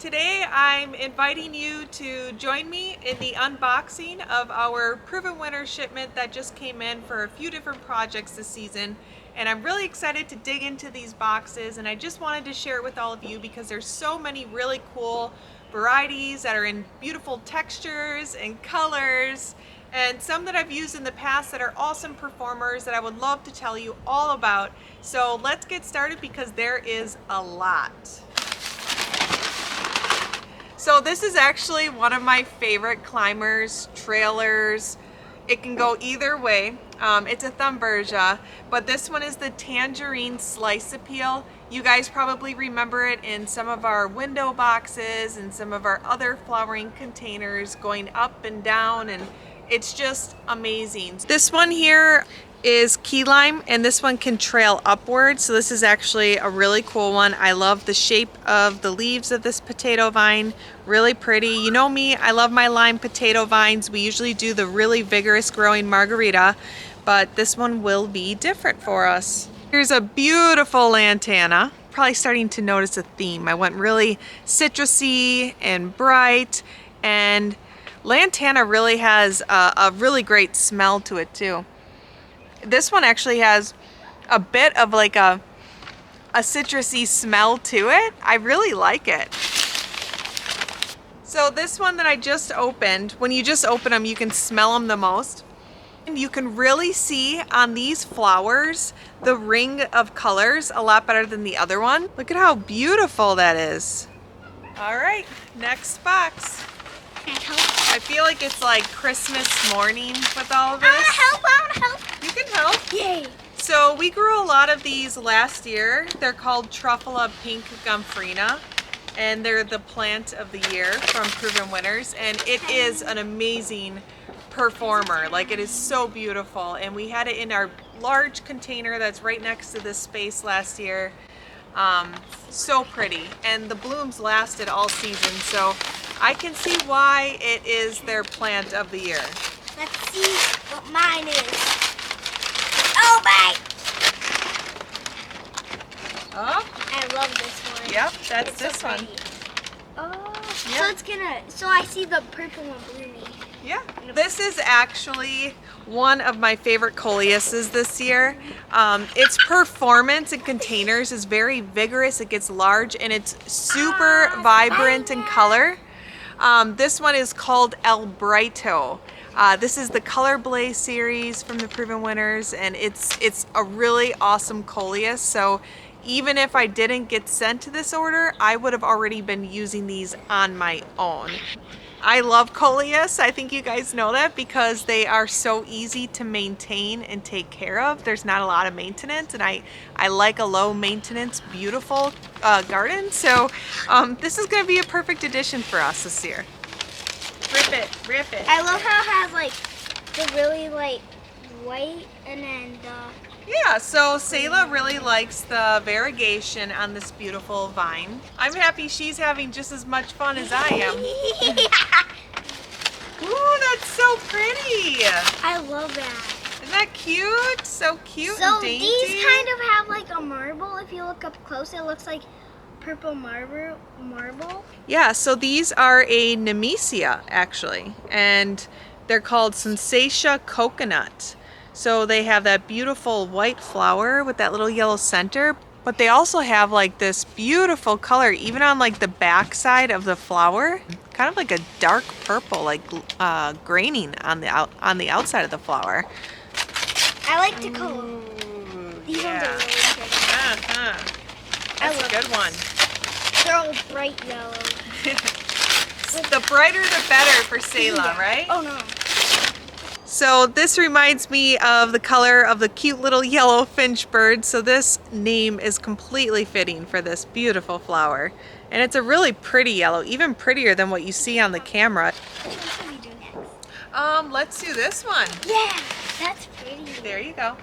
Today I'm inviting you to join me in the unboxing of our Proven Winner shipment that just came in for a few different projects this season. And I'm really excited to dig into these boxes, and I just wanted to share it with all of you because there's so many really cool varieties that are in beautiful textures and colors, and some that I've used in the past that are awesome performers that I would love to tell you all about. So let's get started because there is a lot. So this is actually one of my favorite climbers, trailers. It can go either way. It's a Thumbergia, but this one is the Tangerine Slice Appeal. You guys probably remember it in some of our window boxes and some of our other flowering containers going up and down, and it's just amazing. This one here is key lime, and this one can trail upwards, so this is actually a really cool one. I love the shape of the leaves of this potato vine, really pretty. You know me, I love my lime potato vines. We usually do the really vigorous growing margarita, but this one will be different for us. Here's a beautiful Lantana. Probably starting to notice a theme. I went really citrusy and bright, and Lantana really has a really great smell to it too. This one actually has a bit of like a citrusy smell to it. I really like it. So this one that I just opened, when you just open them, you can smell them the most. And you can really see on these flowers the ring of colors a lot better than the other one. Look at how beautiful that is. All right, next box. I feel like it's like Christmas morning with all of this. I want to help. You can help. Yay. So we grew a lot of these last year. They're called Truffleup Pink Gumferena, and they're the plant of the year from Proven Winners, and it is an amazing performer. Like, it is so beautiful, and we had it in our large container that's right next to this space last year. So pretty, and the blooms lasted all season, so I can see why it is their plant of the year. Let's see what mine is. Oh my! Oh, I love this one. yep, that's It's this so one. pretty. Oh, Yeah. so I see the purple one blooming. Yeah, this is actually one of my favorite Coleuses this year. Its performance in containers is very vigorous. It gets large and it's super vibrant in color. This one is called El Brito. This is the Colorblade series from the Proven Winners, and it's a really awesome Coleus. So even if I didn't get sent to this order, I would have already been using these on my own. I love Coleus. I think you guys know that because they are so easy to maintain and take care of. There's not a lot of maintenance, and I like a low maintenance, beautiful garden. So this is going to be a perfect addition for us this year. Rip it, rip it. I love how it has like the really like white and then the... Yeah, so Selah really likes the variegation on this beautiful vine. I'm happy she's having just as much fun as I am. Ooh, that's so pretty. I love that. Isn't that cute? So cute So and dainty. these kind of have like a marble. If you look up close, it looks like purple marble. Yeah, so these are a Nemesia actually, and they're called Sensatia Coconut. So they have that beautiful white flower with that little yellow center, but they also have like this beautiful color even on like the back side of the flower, kind of like a dark purple, like graining on the outside of the flower. I like the color. These ones are really pretty. That's a good one. They're all bright yellow. The brighter the better for Selah, right? Oh no. So this reminds me of the color of the cute little yellow finch bird. So this name is completely fitting for this beautiful flower. And it's a really pretty yellow, even prettier than what you see on the camera. Which one should we do next? Let's do this one. Yeah, that's pretty. There you go.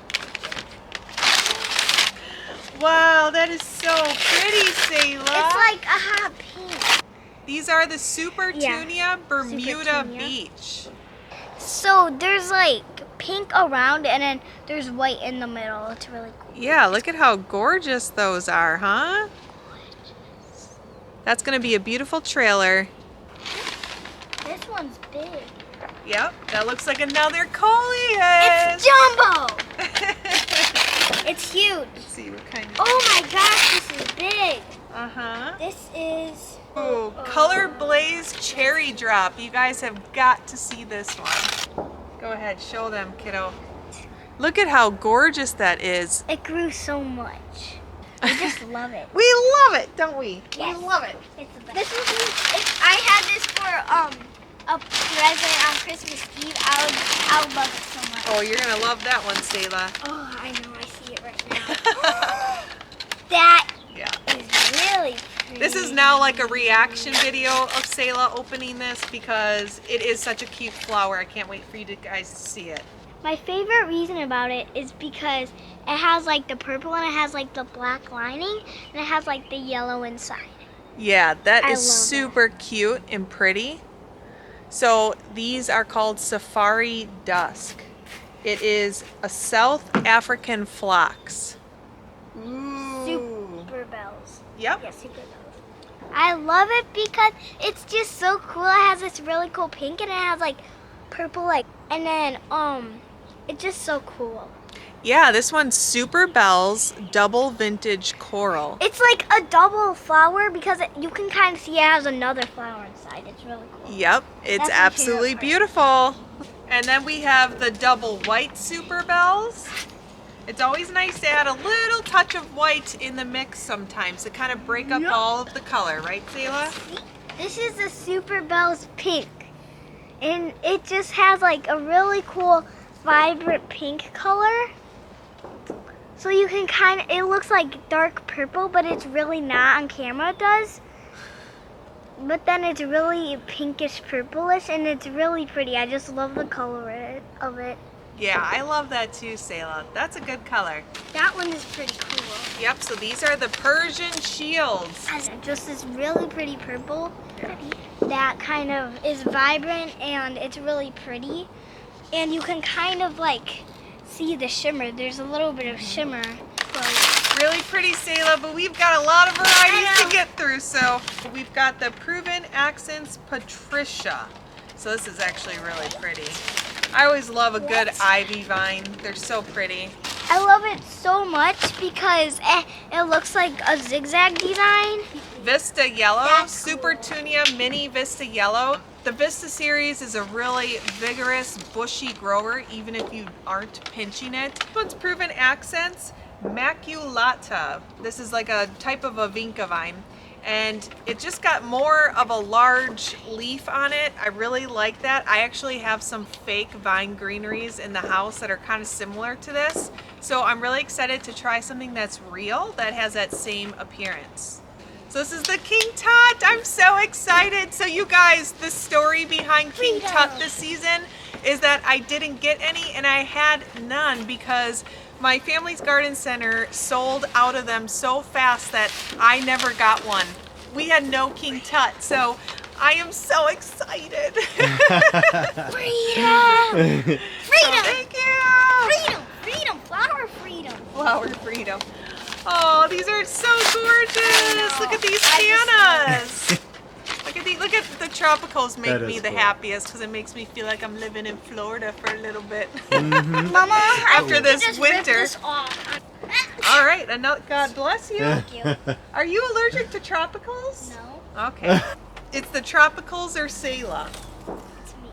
Wow, that is so pretty, Selah. It's like a hot pink. These are the Supertunia Yeah, Bermuda Supertunia. Beach. So there's like pink around and then there's white in the middle. It's really cool. Yeah, look at how gorgeous those are, huh? That's going to be a beautiful trailer. This one's big. Yep, that looks like another Coleus. It's jumbo. It's huge. Let's see what kind of... Oh my gosh, this is big. Uh-huh. This is... Ooh, Color Blaze Cherry Drop. You guys have got to see this one. Go ahead, show them, kiddo. Look at how gorgeous that is. It grew so much. I just love it. We love it, don't we? Yes. We love it. It's the best. This was I had this for a present on Christmas Eve. I would love it so much. Oh, you're gonna love that one, Selah. Oh, I know. I see it right now. That Yeah. is really pretty. This is now like a reaction video of Selah opening this because it is such a cute flower. I can't wait for you guys to see it. My favorite reason about it is because it has like the purple and it has like the black lining and it has like the yellow inside. Yeah, that I is love super cute and pretty. So these are called Safari Dusk. It is a South African phlox. Ooh. Super bells. Yep. Yeah, super bells. I love it because it's just so cool. It has this really cool pink and it has like purple like and then it's just so cool. Yeah, this one's Super Bells Double Vintage Coral. It's like a double flower because you can kind of see it has another flower inside. It's really cool. Yep, it's That's my absolutely favorite beautiful. And then we have the double white Super Bells. It's always nice to add a little touch of white in the mix sometimes to kind of break up all of the color, right, Selah? This is the Super Bells pink. And it just has like a really cool vibrant pink color. So you can kind of, it looks like dark purple, but it's really not on camera, it does. But then it's really pinkish purplish and it's really pretty. I just love the color of it. Yeah, I love that too, Selah. That's a good color. That one is pretty cool. Yep, so these are the Persian Shields. Just this really pretty purple that kind of is vibrant and it's really pretty. And you can kind of like see the shimmer. There's a little bit of shimmer. Really pretty, Selah, but we've got a lot of varieties to get through. So we've got the Proven Accents Patricia. So this is actually really pretty. I always love a good ivy vine. They're so pretty. I love it so much because it looks like a zigzag design. Vista Yellow, That's cool. Supertunia Mini Vista Yellow. The Vista series is a really vigorous, bushy grower, even if you aren't pinching it. This one's Proven Accents Maculata. This is like a type of a vinca vine. And it just got more of a large leaf on it. I really like that. I actually have some fake vine greeneries in the house that are kind of similar to this. So I'm really excited to try something that's real that has that same appearance. So this is the King Tut. I'm so excited. So you guys, the story behind King Tut this season is that I didn't get any and I had none because my family's garden center sold out of them so fast that I never got one. We had no King Tut, so I am so excited. Freedom! Freedom! Thank you! Freedom! Freedom! Flower freedom! Flower freedom. Oh, these are so gorgeous. Look at these Antinas. Look at the tropicals make That me is the cool. happiest because it makes me feel like I'm living in Florida for a little bit. Mama, After this just rip winter. this off. All right, God bless you. Thank you. Are you allergic to tropicals? No, Okay. It's the tropicals or Selah. it's me.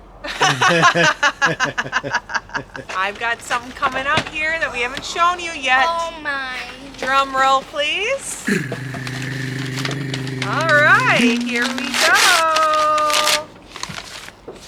I've got something coming up here that we haven't shown you yet. Oh my. Drum roll, please. All right, here we go.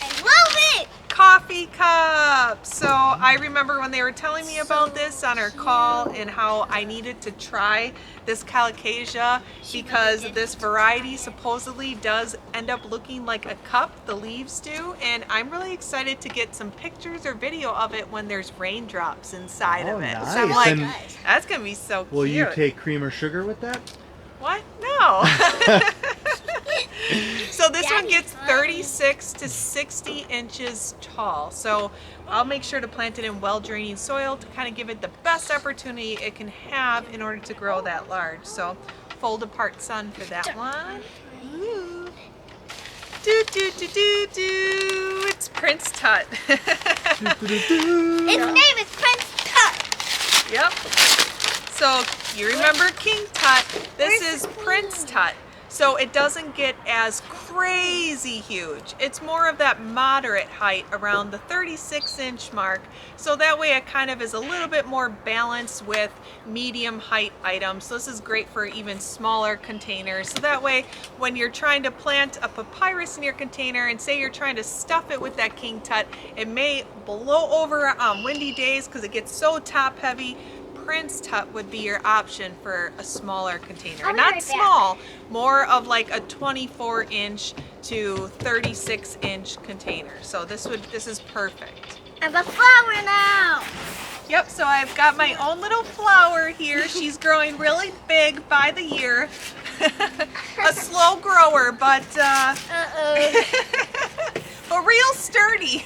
I love it! Coffee cup. So I remember when they were telling me about this on our call and how I needed to try this calocasia because this variety supposedly does end up looking like a cup, the leaves do, and I'm really excited to get some pictures or video of it when there's raindrops inside of it. So I'm nice. like, And that's gonna be so cute. will you take cream or sugar with that? What? No. So this one Daddy's gets funny. 36 to 60 inches tall. So I'll make sure to plant it in well-draining soil to kind of give it the best opportunity it can have in order to grow that large. So fold apart sun for that one. Ooh. Do do do do do. It's Prince Tut. Its name is Prince Tut. Yep. So you remember King Tut. This is Prince Tut. So it doesn't get as crazy huge. It's more of that moderate height around the 36-inch mark. So that way it kind of is a little bit more balanced with medium height items. So this is great for even smaller containers. So that way when you're trying to plant a papyrus in your container and say you're trying to stuff it with that King Tut, it may blow over on windy days because it gets so top heavy. Prince Tut would be your option for a smaller container. I'll be Not right back. small, more of like a 24-inch to 36-inch container. So this is perfect. I have a flower now. Yep, so I've got my own little flower here. She's growing really big by the year. A slow grower, but but real sturdy.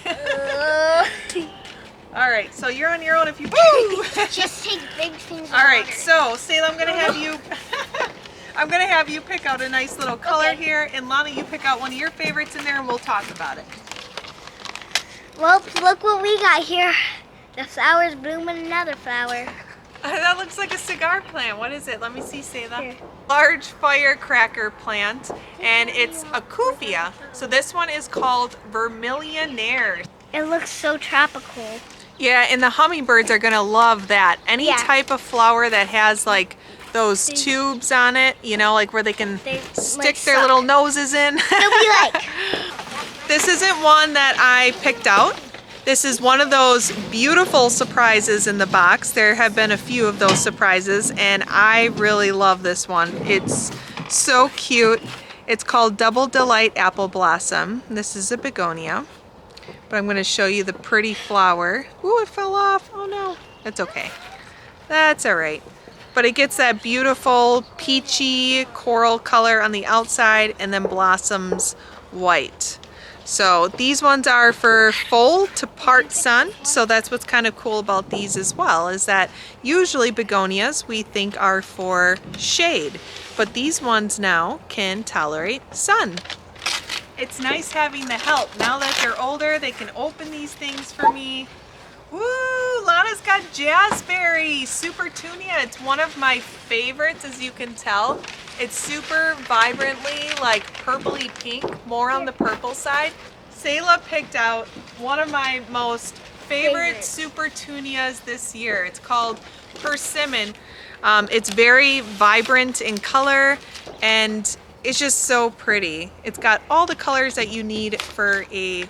All right, so you're on your own if you woo! Just take big things. All right, so Salem, I'm gonna have you. I'm gonna have you pick out a nice little color Okay. here, and Lana, you pick out one of your favorites in there, and we'll talk about it. Well, look what we got here. The flower's blooming another flower. That looks like a cigar plant. What is it? Let me see, Sayla. Here. Large firecracker plant, and it's a kufia. So this one is called Vermillionaire. It looks so tropical. Yeah, and the hummingbirds are gonna love that. Any Yeah. type of flower that has like those These- tubes on it, you know, like where they can They, stick like, their suck. little noses in. They'll be like, This isn't one that I picked out. This is one of those beautiful surprises in the box. There have been a few of those surprises, and I really love this one. It's so cute. It's called Double Delight Apple Blossom. This is a begonia, but I'm going to show you the pretty flower. Ooh, it fell off. Oh no, that's okay. That's all right. But it gets that beautiful peachy coral color on the outside and then blossoms white. So these ones are for full to part sun. So that's what's kind of cool about these as well, is that usually begonias we think are for shade, but these ones now can tolerate sun. It's nice having the help. Now that they're older, they can open these things for me. Woo! Lana's got Jazzberry Supertunia. It's one of my favorites, as you can tell. It's super vibrantly like purpley pink, more on the purple side. Sayla picked out one of my most favorite Supertunias this year. It's called Persimmon. It's very vibrant in color and it's just so pretty. It's got all the colors that you need for a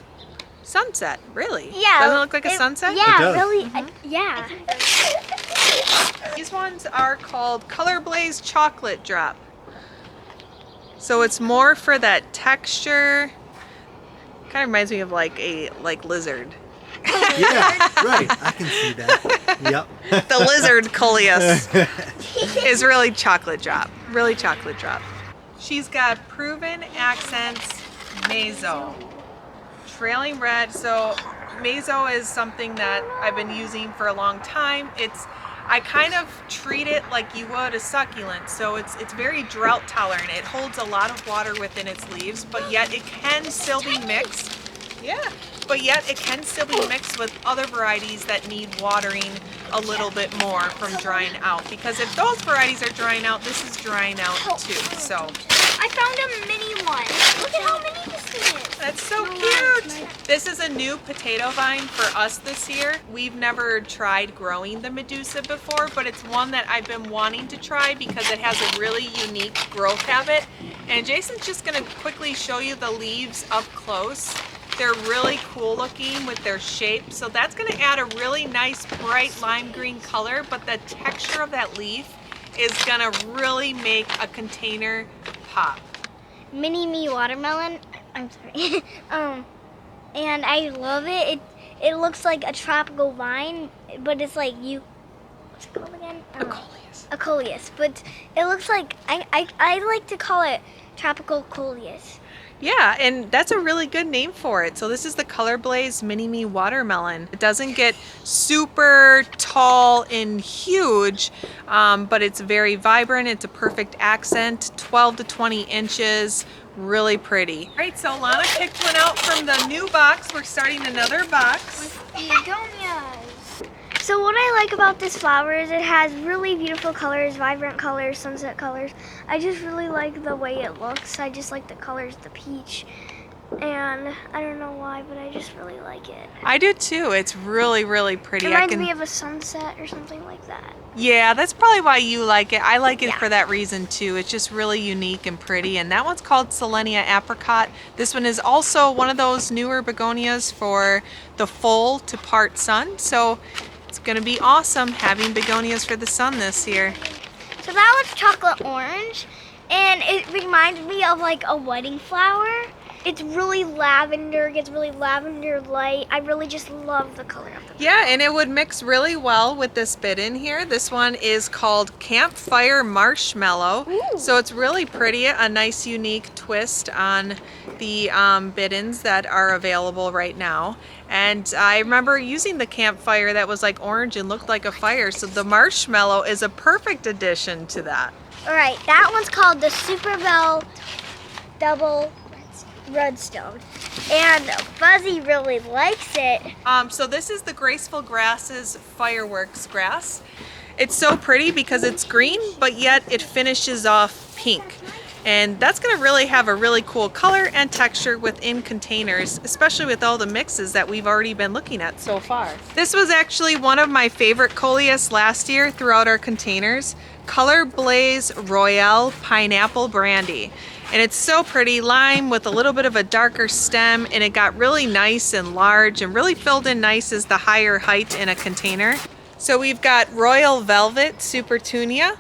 sunset, really. yeah. Doesn't it look like a sunset? Yeah, It does. really. Yeah. These ones are called Colorblade Chocolate Drop. So it's more for that texture. Kind of reminds me of like a lizard. Yeah, right. I can see that. Yep. The lizard Coleus is really chocolate drop. Really chocolate drop. She's got Proven Accents Mazo. Trailing red. So Mazo is something that I've been using for a long time. I kind of treat it like you would a succulent. So it's very drought tolerant. It holds a lot of water within its leaves, but yet it can still be mixed. Yeah, but yet it can still be mixed with other varieties that need watering a little bit more from drying out. Because if those varieties are drying out, this is drying out too. So I found a mini one. Look at how mini this is. that's so cute. This is a new potato vine for us this year. We've never tried growing the Medusa before, but it's one that I've been wanting to try because it has a really unique growth habit. And Jason's just gonna quickly show you the leaves up close. They're really cool looking with their shape. So that's gonna add a really nice bright lime green color, but the texture of that leaf is gonna really make a container pop. Mini me watermelon. I'm sorry. And I love it. It looks like a tropical vine, but it's like what's it called again? A Coleus. A Coleus, but it looks like I like to call it Tropical Coleus. Yeah, and that's a really good name for it. So this is the Colorblade's Mini Me Watermelon. It doesn't get super tall and huge, but it's very vibrant. It's a perfect accent, 12 to 20 inches, really pretty. All right, so Lana picked one out from the new box. We're starting another box. Begonias. So what I like about this flower is it has really beautiful colors, vibrant colors, sunset colors. I just really like the way it looks. I just like the colors, the peach. And I don't know why, but I just really like it. I do too. It's really, really pretty. It reminds me of a sunset or something like that. Yeah, that's probably why you like it. I like it Yeah. for that reason too. It's just really unique and pretty. And that one's called Selenia Apricot. This one is also one of those newer begonias for the full to part sun. So it's going to be awesome having begonias for the sun this year. So that one's chocolate orange, and it reminds me of like a wedding flower. It's really lavender, gets really lavender light. I really just love the color of the Yeah, and it would mix really well with this bit in here. This one is called Campfire Marshmallow. Ooh. So it's really pretty, a nice unique twist on the bid-ins that are available right now. And I remember using the campfire that was like orange and looked like a fire. So the marshmallow is a perfect addition to that. All right, that one's called the Super Bell Double Redstone, and Fuzzy really likes it. So this is the Graceful Grasses Fireworks grass. It's so pretty because it's green, but yet it finishes off pink. And that's going to really have a really cool color and texture within containers, especially with all the mixes that we've already been looking at so far. This was actually one of my favorite Coleus last year throughout our containers, Colorblade's Royale Pineapple Brandy. And it's so pretty, lime with a little bit of a darker stem, and it got really nice and large and really filled in nice as the higher height in a container. So we've got Royal Velvet Supertunia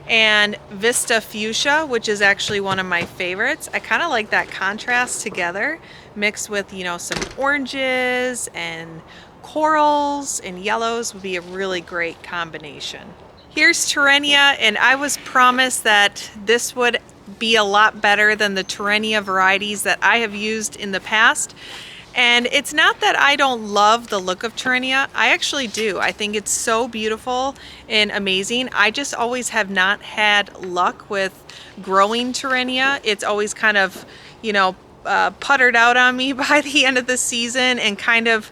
and Vista Fuchsia, which is actually one of my favorites. I kind of like that contrast together, mixed with, you know, some oranges and corals and yellows would be a really great combination. Here's Turinia, and I was promised that this would be a lot better than the Turinia varieties that I have used in the past. And it's not that I don't love the look of Turinia. I actually do. I think it's so beautiful and amazing. I just always have not had luck with growing Turinia. It's always kind of, you know, puttered out on me by the end of the season, and kind of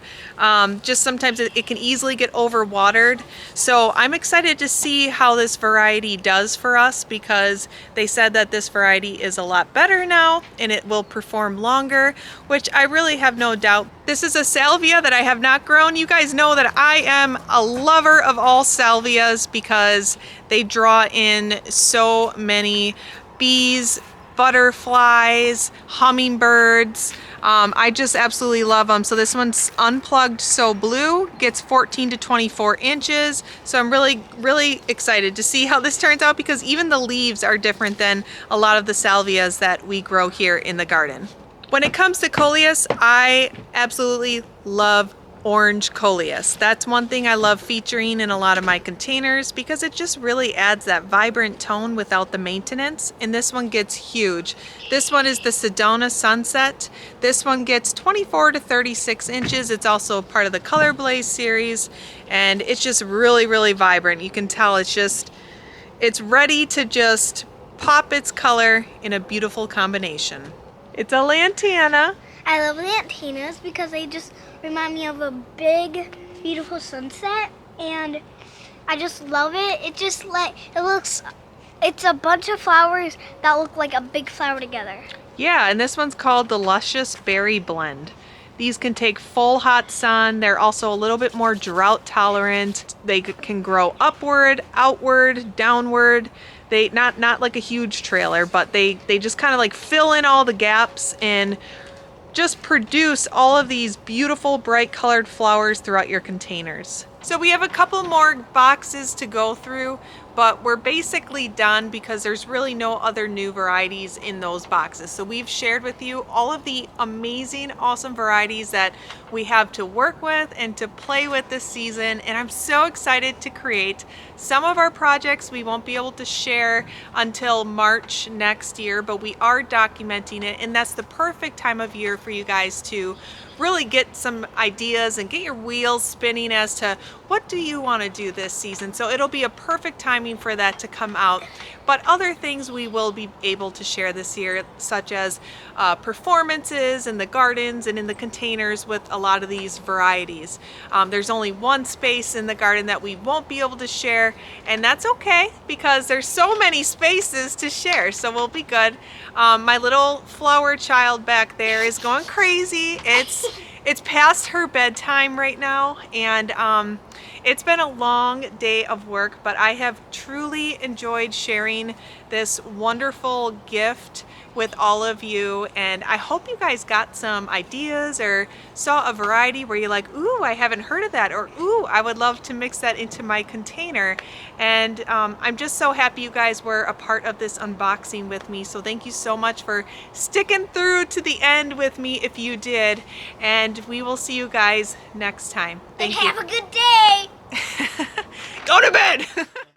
just sometimes it can easily get overwatered. So I'm excited to see how this variety does for us, because they said that this variety is a lot better now and it will perform longer, which I really have no doubt. This is a salvia that I have not grown. You guys know that I am a lover of all salvias because they draw in so many bees, butterflies, hummingbirds. I just absolutely love them. So this one's Unplugged So Blue, gets 14 to 24 inches. So I'm really excited to see how this turns out, because even the leaves are different than a lot of the salvias that we grow here in the garden. When it comes to Coleus, I absolutely love orange Coleus. That's one thing I love featuring in a lot of my containers, because it just really adds that vibrant tone without the maintenance. And this one gets huge. This one is the Sedona Sunset. This one gets 24 to 36 inches. It's also part of the Colorblaze series, and it's just really vibrant. You can tell it's ready to just pop its color in a beautiful combination. It's a Lantana. I love the Antinas because they just remind me of a big, beautiful sunset, and I just love it. It's a bunch of flowers that look like a big flower together. Yeah, and this one's called the Luscious Berry Blend. These can take full hot sun. They're also a little bit more drought tolerant. They can grow upward, outward, downward. They not like a huge trailer, but they just kind of like fill in all the gaps and just produce all of these beautiful bright colored flowers throughout your containers. So we have a couple more boxes to go through. but we're basically done because there's really no other new varieties in those boxes. So we've shared with you all of the amazing, awesome varieties that we have to work with and to play with this season, and I'm so excited to create. Some of our projects we won't be able to share until March next year, but we are documenting it, and that's the perfect time of year for you guys to really get some ideas and get your wheels spinning as to what do you want to do this season. So it'll be a perfect timing for that to come out. But other things we will be able to share this year, such as performances in the gardens and in the containers with a lot of these varieties. There's only one space in the garden that we won't be able to share, and that's okay because there's so many spaces to share, so we'll be good. My little flower child back there is going crazy. It's past her bedtime right now, and it's been a long day of work, but I have truly enjoyed sharing this wonderful gift with all of you, and I hope you guys got some ideas or saw a variety where you're like, ooh, I haven't heard of that, or ooh, I would love to mix that into my container. And I'm just so happy you guys were a part of this unboxing with me, so thank you so much for sticking through to the end with me if you did, and we will see you guys next time. Thank you. Have a good day. Go to bed.